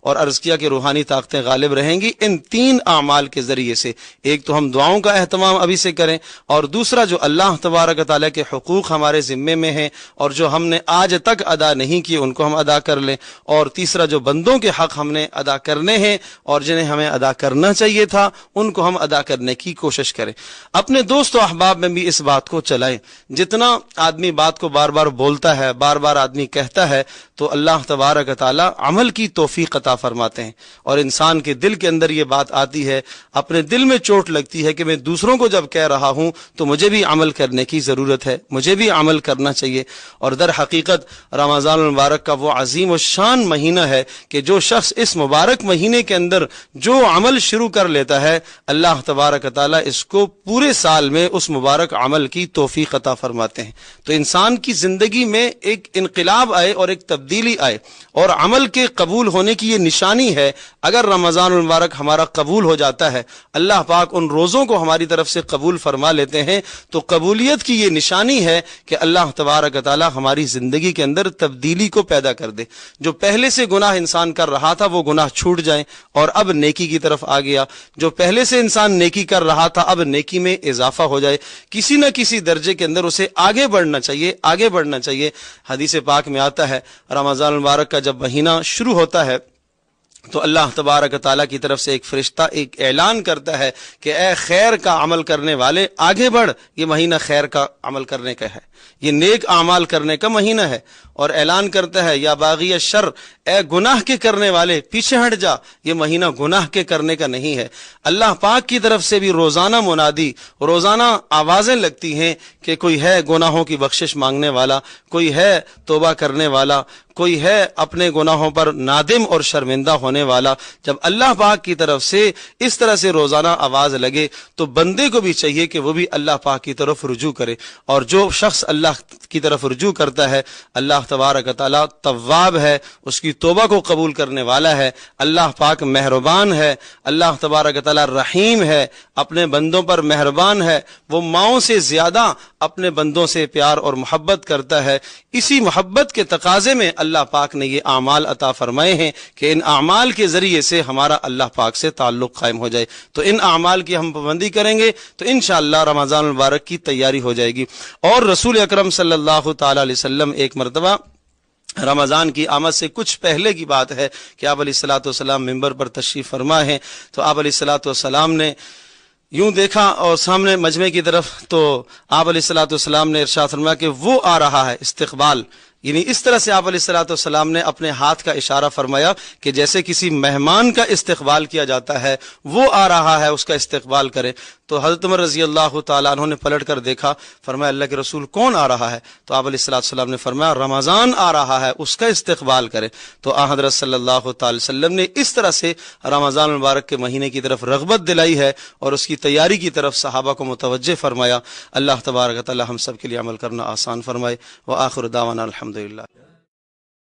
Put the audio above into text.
اور عرض کیا کہ روحانی طاقتیں غالب رہیں گی ان 3 اعمال کے ذریعے سے۔ ایک تو ہم دعاؤں کا اہتمام ابھی سے کریں، اور دوسرا جو اللہ تبارک تعالیٰ کے حقوق ہمارے ذمے میں ہیں اور جو ہم نے آج تک ادا نہیں کیے ان کو ہم ادا کر لیں، اور تیسرا جو بندوں کے حق ہم نے ادا کرنے ہیں اور جنہیں ہمیں ادا کرنا چاہیے تھا ان کو ہم ادا کرنے کی کوشش کریں۔ اپنے دوست و احباب میں بھی اس بات کو چلائیں۔ جتنا آدمی بات کو بار بار بولتا ہے، بار بار آدمی کہتا ہے، تو اللہ تبارک تعالیٰ عمل کی توفیق عطا فرماتے ہیں، اور انسان کے دل کے اندر یہ بات آتی ہے، اپنے دل میں چوٹ لگتی ہے کہ میں دوسروں کو جب کہہ رہا ہوں تو مجھے بھی عمل کرنے کی ضرورت ہے، مجھے بھی عمل کرنا چاہیے۔ اور در حقیقت رمضان المبارک کا وہ عظیم و شان مہینہ ہے کہ جو شخص اس مبارک مہینے کے اندر جو عمل شروع کر لیتا ہے، اللہ تبارک تعالیٰ اس کو پورے سال میں اس مبارک عمل کی توفیق عطا فرماتے ہیں۔ تو انسان کی زندگی میں ایک انقلاب آئے اور ایک تبدیلی آئے، اور عمل کے قبول ہونے کی یہ نشانی ہے۔ اگر رمضان المبارک ہمارا قبول ہو جاتا ہے، اللہ پاک ان روزوں کو ہماری طرف سے قبول فرما لیتے ہیں، تو قبولیت کی یہ نشانی ہے کہ اللہ تبارک تعالیٰ ہماری زندگی کے اندر تبدیلی کو پیدا کر دے۔ جو پہلے سے گناہ انسان کر رہا تھا وہ گناہ چھوٹ جائیں اور اب نیکی کی طرف آ گیا، جو پہلے سے انسان نیکی کر رہا تھا اب نیکی میں اضافہ ہو جائے، کسی نہ کسی درجے کے اندر اسے آگے بڑھنا چاہیے، آگے بڑھنا چاہیے۔ حدیث پاک میں آتا ہے رمضان المبارک کا جب مہینہ شروع ہوتا ہے تو اللہ تبارک تعالیٰ کی طرف سے ایک فرشتہ ایک اعلان کرتا ہے کہ اے خیر کا عمل کرنے والے آگے بڑھ، یہ مہینہ خیر کا عمل کرنے کا ہے، یہ نیک اعمال کرنے کا مہینہ ہے۔ اور اعلان کرتا ہے یا باغی الشر، اے گناہ کے کرنے والے پیچھے ہٹ جا، یہ مہینہ گناہ کے کرنے کا نہیں ہے۔ اللہ پاک کی طرف سے بھی روزانہ منادی، روزانہ آوازیں لگتی ہیں کہ کوئی ہے گناہوں کی بخشش مانگنے والا، کوئی ہے توبہ کرنے والا، کوئی ہے اپنے گناہوں پر نادم اور شرمندہ ہونے والا۔ جب اللہ پاک کی طرف سے اس طرح سے روزانہ آواز لگے تو بندے کو بھی چاہیے کہ وہ بھی اللہ پاک کی طرف رجوع کرے، اور جو شخص اللہ کی طرف رجوع کرتا ہے اللہ تبارک تعالیٰ تواب ہے، اس کی توبہ کو قبول کرنے والا ہے۔ اللہ پاک مہربان ہے، اللہ تبارک تعالیٰ رحیم ہے، اپنے بندوں پر مہربان ہے، وہ ماؤں سے زیادہ اپنے بندوں سے پیار اور محبت کرتا ہے۔ اسی محبت کے تقاضے میں اللہ پاک نے یہ اعمال عطا فرمائے ہیں کہ ان اعمال کے ذریعے سے ہمارا اللہ پاک سے تعلق قائم ہو جائے۔ تو ان اعمال کی ہم پابندی کریں گے تو انشاءاللہ رمضان المبارک کی تیاری ہو جائے گی۔ اور رسول اکرم صلی اللہ تعالی علیہ وسلم ایک مرتبہ رمضان کی آمد سے کچھ پہلے کی بات ہے کہ آپ علیہ الصلوۃ والسلام ممبر پر تشریف فرما ہیں، تو آپ علیہ الصلوۃ والسلام نے یوں دیکھا اور سامنے مجمع کی طرف، تو آپ علیہ الصلوۃ والسلام نے ارشاد فرمایا کہ وہ آ رہا ہے، استقبال، یعنی اس طرح سے آپ علیہ الصلوۃ والسلام نے اپنے ہاتھ کا اشارہ فرمایا کہ جیسے کسی مہمان کا استقبال کیا جاتا ہے، وہ آ رہا ہے اس کا استقبال کرے۔ تو حضرت عمر رضی اللہ تعالیٰ عنہ نے پلٹ کر دیکھا، فرمایا اللہ کے رسول کون آ رہا ہے؟ تو آپ علیہ الصلوۃ والسلام نے فرمایا رمضان آ رہا ہے، اس کا استقبال کرے۔ تو آن حضرت صلی اللہ تعالی وسلم نے اس طرح سے رمضان المبارک کے مہینے کی طرف رغبت دلائی ہے اور اس کی تیاری کی طرف صحابہ کو متوجہ فرمایا۔ اللہ تبارک و تعالی ہم سب کے لیے عمل کرنا آسان فرمائے۔ وآخر دعوانا الحمدللہ۔